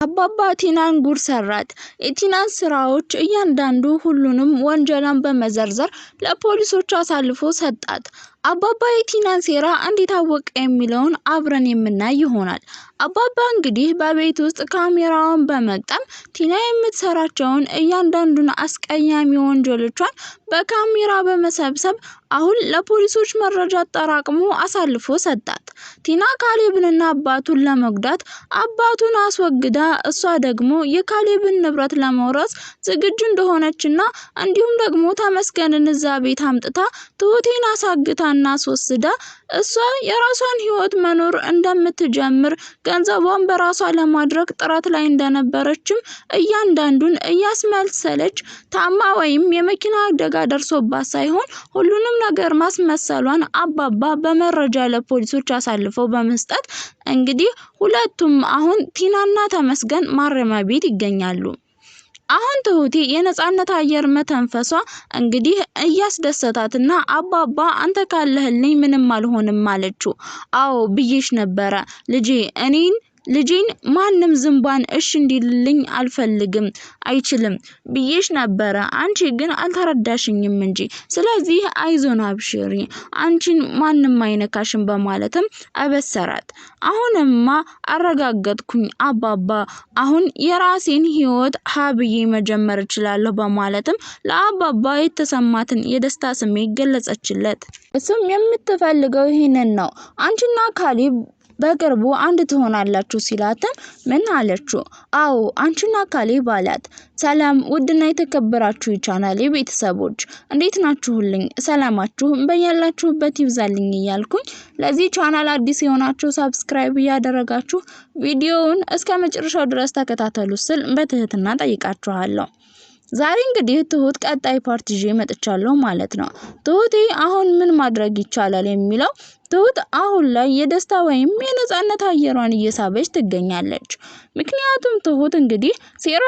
አባባ ቲናን ጉር ሰራት። የቲናን ስራዎች እያንዳንዱ ሁሉንም ወንጀላን በመዘርዘር ለፖሊሶች አሳልፎ ሰጣት። አባባ የቲናን ሴራ እንዴት አወቀ የሚለውን አብረን የምናይ ይሆናል። አባባ እንግዲህ በቤት ውስጥ ካሜራውን በመቅጠም ቲና የምትሰራቸውን እያንዳንዱን አስቀያሚ ወንጀሎቿን በካሜራ በመሰብሰብ አሁን ለፖሊሶች መረጃ አጠራቅሞ አሳልፎ ሰጣት። ቲና ካሌብንና አባቱን ለመጉዳት አባቱን አስወግዳ እሷ ደግሞ የካሌብን ንብረት ለመውረስ ዝግጁ እንደሆነችና እንዲሁም ደግሞ ተመስገንን እዛ ቤት አምጥታ ትሁቴን አሳግታና አስወስዳ እሷ የራሷን ህይወት መኖር እንደምትጀምር ገንዘቧን በራሷ ለማድረግ ጥረት ላይ እንደነበረችም እያንዳንዱን እያስመሰለች ታማ ወይም የመኪና አደጋ ደርሶባት ሳይሆን ሁሉንም ነገር ማስመሰሏን አባባ በመረጃ ለፖሊሶች አሳልፈው በመስጠት እንግዲህ ሁለቱም አሁን ቲናና ተመስገን ማረሚያ ቤት ይገኛሉ። አሁን ትሁቴ የነጻነት አየር መተንፈሷ እንግዲህ እያስደሰታትና አባባ አንተ ካለህልኝ ምንም አልሆንም አለችው። አዎ ብዬሽ ነበረ ልጄን ማንም ዝምባን እሺ እንዲልልኝ አልፈልግም አይችልም ብዬሽ ነበረ። አንቺ ግን አልተረዳሽኝም እንጂ ስለዚህ አይዞን አብሽሪ አንቺን ማንም አይነካሽም በማለትም አበሰራት። አሁንማ አረጋገጥኩኝ አባባ አሁን የራሴን ህይወት ሀብዬ መጀመር እችላለሁ በማለትም ለአባባ የተሰማትን የደስታ ስሜት ገለጸችለት። እሱም የምትፈልገው ይሄንን ነው አንቺና ካሌብ በቅርቡ አንድ ትሆናላችሁ ሲላተም ምን አለችው? አዎ አንቺና ካሌብ አላት። ሰላም ውድና የተከበራችሁ ቻናሌ ቤተሰቦች እንዴት ናችሁልኝ? ሰላማችሁ በያላችሁበት ይብዛልኝ እያልኩኝ ለዚህ ቻናል አዲስ የሆናችሁ ሰብስክራይብ ያደረጋችሁ ቪዲዮውን እስከመጨረሻው ድረስ ተከታተሉ ስል በትህትና ጠይቃችኋለሁ። ዛሬ እንግዲህ ትሁት ቀጣይ ፓርት ይዤ መጥቻለሁ ማለት ነው። ትሁቴ አሁን ምን ማድረግ ይቻላል የሚለው ትሁት አሁን ላይ የደስታ ወይም የነጻነት አየሯን እየሳበች ትገኛለች። ምክንያቱም ትሁት እንግዲህ ሴራ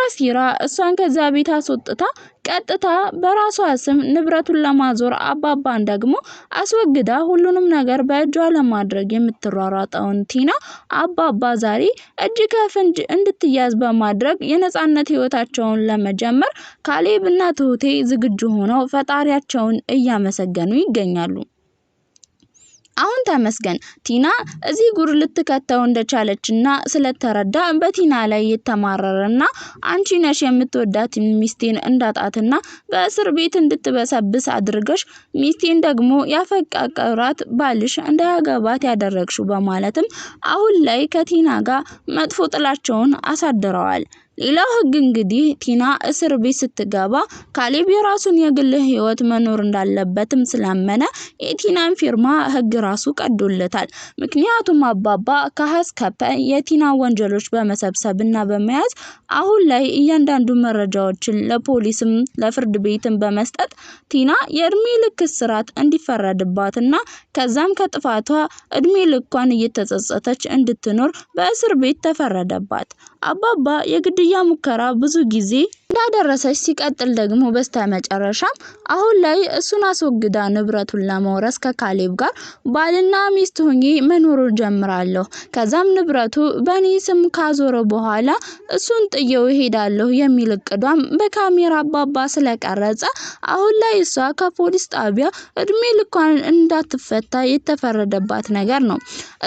እሷን ከዛ ቤት አስወጥታ ቀጥታ በራሷ ስም ንብረቱን ለማዞር አባባን ደግሞ አስወግዳ ሁሉንም ነገር በእጇ ለማድረግ የምትሯሯጠውን ቲና አባባ ዛሬ እጅ ከፍንጅ እንድትያዝ በማድረግ የነጻነት ህይወታቸውን ለመጀመር ካሌብና ትሁቴ ዝግጁ ሆነው ፈጣሪያቸውን እያመሰገኑ ይገኛሉ። አሁን ተመስገን ቲና እዚህ ጉር ልትከተው እንደቻለችና ስለተረዳ በቲና ላይ የተማረረና አንቺ ነሽ የምትወዳት ሚስቴን እንዳጣትና በእስር ቤት እንድትበሰብስ አድርገሽ ሚስቴን ደግሞ ያፈቃቀራት ባልሽ እንዳያገባት ያደረግሽው በማለትም አሁን ላይ ከቲና ጋር መጥፎ ጥላቸውን አሳድረዋል። ሌላው ህግ እንግዲህ ቲና እስር ቤት ስትገባ ካሌብ የራሱን የግል ህይወት መኖር እንዳለበትም ስላመነ የቲናን ፊርማ ህግ ራሱ ቀዶለታል። ምክንያቱም አባባ ከሀስከፈ የቲና ወንጀሎች በመሰብሰብና በመያዝ አሁን ላይ እያንዳንዱ መረጃዎችን ለፖሊስም ለፍርድ ቤትም በመስጠት ቲና የእድሜ ልክ እስራት እንዲፈረድባትና ከዛም ከጥፋቷ እድሜ ልኳን እየተጸጸተች እንድትኖር በእስር ቤት ተፈረደባት። አባባ የግድያ ሙከራ ብዙ ጊዜ እንዳደረሰች ሲቀጥል ደግሞ በስተመጨረሻ አሁን ላይ እሱን አስወግዳ ንብረቱን ለመውረስ ከካሌብ ጋር ባልና ሚስት ሆኜ መኖር ጀምራለሁ ከዛም ንብረቱ በኔ ስም ካዞረ በኋላ እሱን ጥየው ሄዳለሁ የሚል እቅዷም በካሜራ አባባ ስለቀረጸ አሁን ላይ እሷ ከፖሊስ ጣቢያ እድሜ ልኳን እንዳትፈታ የተፈረደባት ነገር ነው።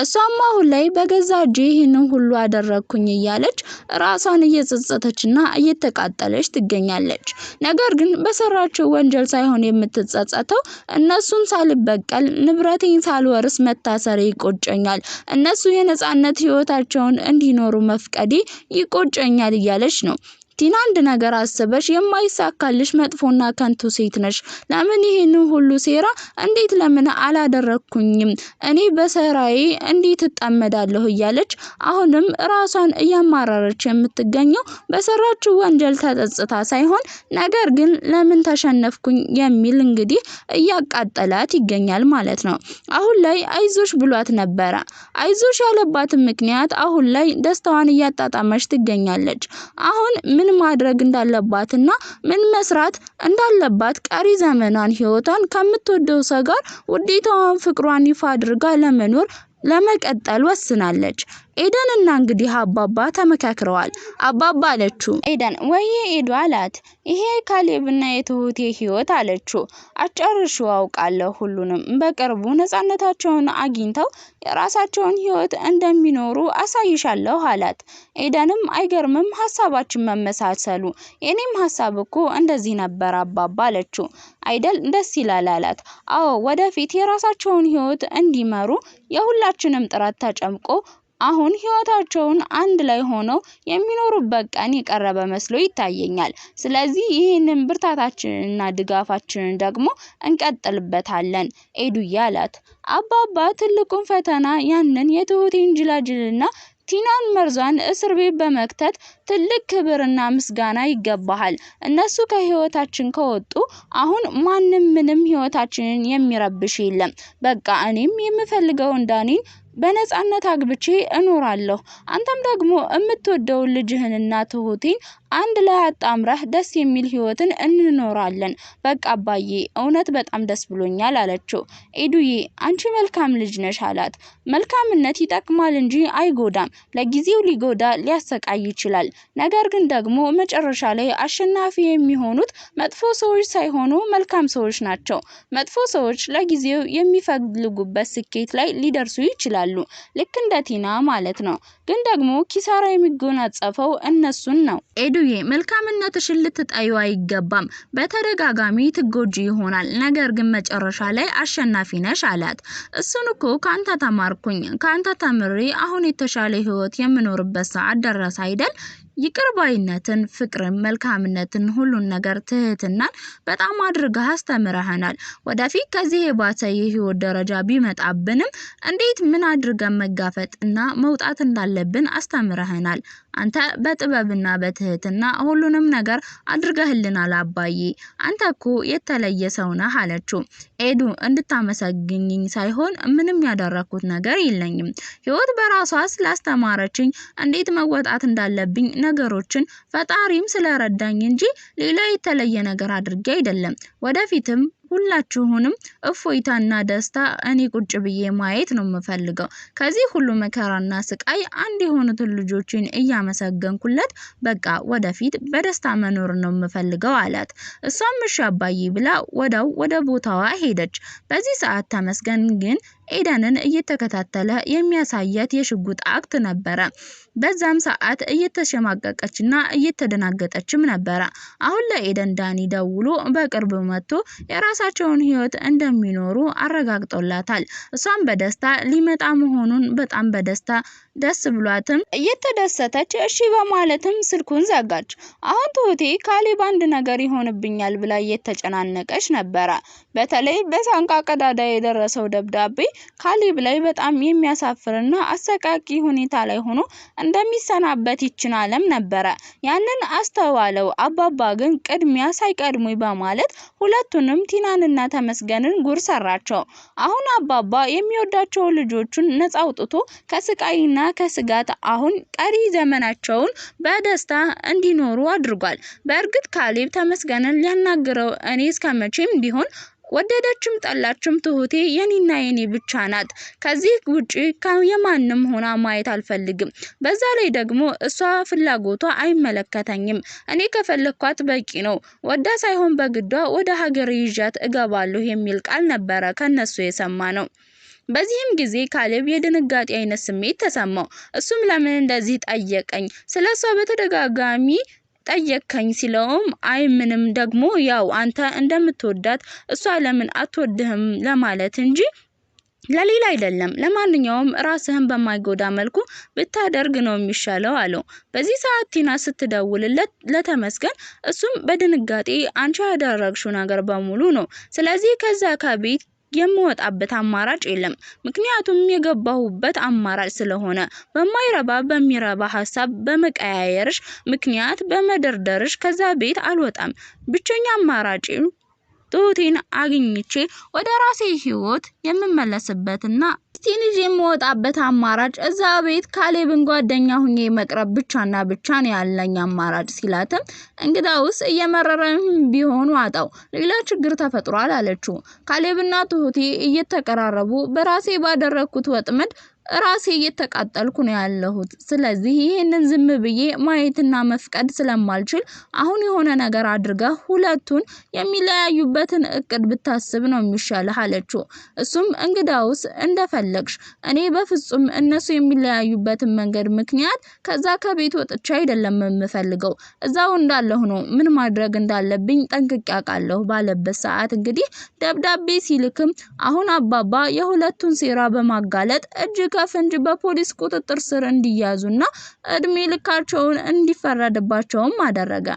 እሷም አሁን ላይ በገዛ እጄ ይሄንን ሁሉ አደረኩኝ እያለች ራሷን እየጸጸተችና እየተቃጠለች ትገኛለች። ነገር ግን በሰራችው ወንጀል ሳይሆን የምትጸጸተው እነሱን ሳልበቀል ንብረቴን ሳልወርስ መታሰሬ ይቆጨኛል፣ እነሱ የነጻነት ህይወታቸውን እንዲኖሩ መፍቀዴ ይቆጨኛል እያለች ነው። ቲና አንድ ነገር አስበሽ የማይሳካልሽ መጥፎና ከንቱ ሴት ነሽ። ለምን ይሄንን ሁሉ ሴራ እንዴት ለምን አላደረኩኝም? እኔ በሰራዬ እንዴት ተጣመዳለሁ እያለች አሁንም ራሷን እያማራረች የምትገኘው በሰራችው ወንጀል ተጸጽታ ሳይሆን ነገር ግን ለምን ተሸነፍኩኝ የሚል እንግዲህ እያቃጠላት ይገኛል ማለት ነው። አሁን ላይ አይዞሽ ብሏት ነበር። አይዞሽ ያለባት ምክንያት አሁን ላይ ደስታዋን እያጣጣመች ትገኛለች። አሁን ምን ማድረግ እንዳለባትና ምን መስራት እንዳለባት ቀሪ ዘመኗን ህይወቷን ከምትወደው ሰው ጋር ውዴታዋን ፍቅሯን ይፋ አድርጋ ለመኖር ለመቀጠል ወስናለች። ኤደንና እንግዲህ አባባ ተመካክረዋል። አባባ አለችው ኤደን ወይ ኤዱ አላት። ይሄ ካሌብና የትሁቴ ህይወት አለችው። አጨርሽው አውቃለሁ ሁሉንም በቅርቡ ነፃነታቸውን አግኝተው የራሳቸውን ህይወት እንደሚኖሩ አሳይሻለሁ አላት። ኤደንም አይገርምም ሐሳባችን መመሳሰሉ፣ የኔም ሐሳብ እኮ እንደዚህ ነበር አባባ አለችው። አይደል ደስ ይላል አላት። አዎ ወደፊት የራሳቸውን ህይወት እንዲመሩ የሁላችንም ጥረት ተጨምቆ አሁን ህይወታቸውን አንድ ላይ ሆነው የሚኖሩበት ቀን የቀረበ መስሎ ይታየኛል። ስለዚህ ይሄንን ብርታታችንና ድጋፋችንን ደግሞ እንቀጥልበታለን ኤዱዬ አላት። አባባ ትልቁን ፈተና ያንን የትሁቴን ጅላጅልና ቲናን መርዟን እስር ቤት በመክተት ትልቅ ክብርና ምስጋና ይገባሃል። እነሱ ከህይወታችን ከወጡ አሁን ማንም ምንም ህይወታችንን የሚረብሽ የለም። በቃ እኔም የምፈልገው እንዳኔን በነፃነት አግብቼ እኖራለሁ። አንተም ደግሞ የምትወደው ልጅህንና ትሁቴን አንድ ላይ አጣምረህ ደስ የሚል ህይወትን እንኖራለን። በቃ አባዬ እውነት በጣም ደስ ብሎኛል አለችው። ኤዱዬ አንቺ መልካም ልጅ ነሽ አላት። መልካምነት ይጠቅማል እንጂ አይጎዳም። ለጊዜው ሊጎዳ ሊያሰቃይ ይችላል። ነገር ግን ደግሞ መጨረሻ ላይ አሸናፊ የሚሆኑት መጥፎ ሰዎች ሳይሆኑ መልካም ሰዎች ናቸው። መጥፎ ሰዎች ለጊዜው የሚፈልጉበት ስኬት ላይ ሊደርሱ ይችላሉ። ልክ እንደ ቲና ማለት ነው። ግን ደግሞ ኪሳራ የሚጎናጸፈው እነሱን ነው። ኤዱዬ መልካምነትሽን ልትጠዩ አይገባም። በተደጋጋሚ ትጎጂ ይሆናል። ነገር ግን መጨረሻ ላይ አሸናፊ ነሽ አላት። እሱን እኮ ካንተ ተማርኩኝ። ካንተ ተምሬ አሁን የተሻለ ህይወት የምኖርበት ሰዓት ደረሰ አይደል? ይቅርባይነትን፣ ፍቅርን፣ መልካምነትን፣ ሁሉን ነገር ትህትናን በጣም አድርገህ አስተምረህናል። ወደፊት ከዚህ የባሰ የህይወት ደረጃ ቢመጣብንም እንዴት ምን አድርገን መጋፈጥና መውጣት እንዳለብን አስተምረህናል። አንተ በጥበብና በትህትና ሁሉንም ነገር አድርገህልናል አባዬ። አንተ እኮ የተለየ ሰው ነህ አለችው። ኤዱ እንድታመሰግኝኝ ሳይሆን ምንም ያደረኩት ነገር የለኝም። ህይወት በራሷ ስላስተማረችኝ እንዴት መወጣት እንዳለብኝ ነገሮችን ፈጣሪም ስለረዳኝ እንጂ ሌላ የተለየ ነገር አድርጌ አይደለም። ወደፊትም ሁላችሁንም እፎይታና ደስታ እኔ ቁጭ ብዬ ማየት ነው የምፈልገው። ከዚህ ሁሉ መከራና ስቃይ አንድ የሆኑትን ልጆችን እያመሰገንኩለት በቃ ወደፊት በደስታ መኖር ነው የምፈልገው አላት። እሷም እሺ አባዬ ብላ ወደ ቦታዋ ሄደች። በዚህ ሰዓት ተመስገን ግን ኤደንን እየተከታተለ የሚያሳያት የሽጉጥ አክት ነበረ። በዛም ሰዓት እየተሸማቀቀችና እየተደናገጠችም ነበረ። አሁን ለኤደን ዳኒ ደውሎ በቅርብ መጥቶ የራሳቸውን ህይወት እንደሚኖሩ አረጋግጦላታል። እሷም በደስታ ሊመጣ መሆኑን በጣም በደስታ ደስ ብሏትም እየተደሰተች እሺ በማለትም ስልኩን ዘጋች። አሁን ትሁቴ ካሌብ አንድ ነገር ይሆንብኛል ብላ እየተጨናነቀች ነበረ። በተለይ በሳንቃ ቀዳዳ የደረሰው ደብዳቤ ካሌብ ላይ በጣም የሚያሳፍርና አሰቃቂ ሁኔታ ላይ ሆኖ እንደሚሰናበት ይችላልም ነበረ። ያንን አስተዋለው። አባባ ግን ቅድሚያ ሳይቀድሙኝ በማለት ሁለቱንም ቲናንና ተመስገንን ጉር ሰራቸው። አሁን አባባ የሚወዳቸው ልጆቹን ነፃ አውጥቶ ከስቃይና ከስጋት አሁን ቀሪ ዘመናቸውን በደስታ እንዲኖሩ አድርጓል። በእርግጥ ካሌብ ተመስገንን ሊያናግረው እኔ እስከመቼም ቢሆን ወደደችም ጠላችም ትሁቴ የኔና የኔ ብቻ ናት። ከዚህ ውጪ የማንም ሆና ማየት አልፈልግም። በዛ ላይ ደግሞ እሷ ፍላጎቷ አይመለከተኝም። እኔ ከፈለኳት በቂ ነው። ወዳ ሳይሆን በግዷ ወደ ሀገር ይዣት እገባለሁ የሚል ቃል ነበረ ከነሱ የሰማ ነው። በዚህም ጊዜ ካሌብ የድንጋጤ አይነት ስሜት ተሰማው። እሱም ለምን እንደዚህ ጠየቀኝ? ስለሷ በተደጋጋሚ ጠየቀኝ ሲለውም አይ ምንም ደግሞ ያው አንተ እንደምትወዳት እሷ ለምን አትወድህም ለማለት እንጂ ለሌላ አይደለም። ለማንኛውም ራስህን በማይጎዳ መልኩ ብታደርግ ነው የሚሻለው አለው። በዚህ ሰዓት ቲና ስትደውልለት ለተመስገን እሱም በድንጋጤ አንቺ ያደረግሽው ነገር በሙሉ ነው። ስለዚህ ከዛ ከቤት የምወጣበት አማራጭ የለም። ምክንያቱም የገባሁበት አማራጭ ስለሆነ በማይረባ በሚረባ ሐሳብ በመቀያየርሽ ምክንያት በመደርደርሽ ከዛ ቤት አልወጣም። ብቸኛ አማራጭ ትሁቴን አግኝቼ ወደ ራሴ ህይወት የምመለስበትና ስቲንጅ የምወጣበት አማራጭ እዛ ቤት ካሌብን ጓደኛ ሁኜ መቅረብ ብቻና ብቻ ነው ያለኝ አማራጭ ሲላትም እንግዳውስ እየመረረም ቢሆኑ አጣው ሌላ ችግር ተፈጥሯል አለችው። ካሌብና ትሁቴ እየተቀራረቡ በራሴ ባደረኩት ወጥመድ ራሴ እየተቃጠልኩ ነው ያለሁት። ስለዚህ ይሄንን ዝም ብዬ ማየትና መፍቀድ ስለማልችል አሁን የሆነ ነገር አድርጋ ሁለቱን የሚለያዩበትን እቅድ ብታስብ ነው የሚሻለው አለችው። እሱም እንግዳውስ እንደፈለግሽ፣ እኔ በፍጹም እነሱ የሚለያዩበትን መንገድ ምክንያት ከዛ ከቤት ወጥቼ አይደለም የምፈልገው፣ እዛው እንዳለሁ ነው፣ ምን ማድረግ እንዳለብኝ ጠንቅቄ አውቃለሁ ባለበት ሰዓት እንግዲህ ደብዳቤ ሲልክም አሁን አባባ የሁለቱን ሴራ በማጋለጥ እጅ ከፍንጅ በፖሊስ ቁጥጥር ስር እንዲያዙና እድሜ ልካቸውን እንዲፈረድባቸውም አደረገ።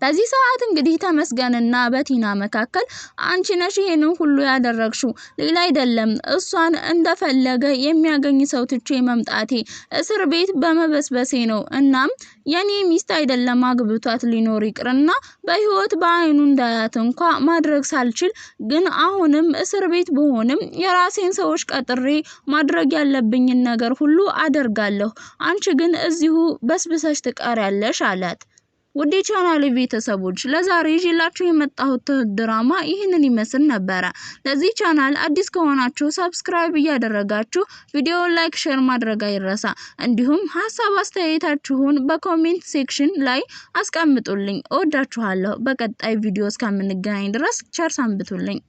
በዚህ ሰዓት እንግዲህ ተመስገንና በቲና መካከል አንቺ ነሽ ይሄንን ሁሉ ያደረግሽው፣ ሌላ አይደለም፣ እሷን እንደፈለገ የሚያገኝ ሰው ትቼ መምጣቴ እስር ቤት በመበስበሴ ነው። እናም የኔ ሚስት አይደለም አግብቷት ሊኖር ይቅርና በህይወት በአይኑ እንዳያት እንኳ ማድረግ ሳልችል ግን አሁንም እስር ቤት በሆንም የራሴን ሰዎች ቀጥሬ ማድረግ ያለብኝን ነገር ሁሉ አደርጋለሁ። አንቺ ግን እዚሁ በስብሰሽ ትቀሪያለሽ አላት። ውድ ቻናሌ ቤተሰቦች ለዛሬ ይዤላችሁ የመጣሁት ድራማ ይህንን ይመስል ነበር። ለዚህ ቻናል አዲስ ከሆናችሁ ሰብስክራይብ እያደረጋችሁ ቪዲዮውን ላይክ፣ ሼር ማድረግ አይረሳ። እንዲሁም ሐሳብ አስተያየታችሁን በኮሜንት ሴክሽን ላይ አስቀምጡልኝ። እወዳችኋለሁ። በቀጣይ ቪዲዮ እስከምንገናኝ ድረስ ቸር ሰንብቱልኝ።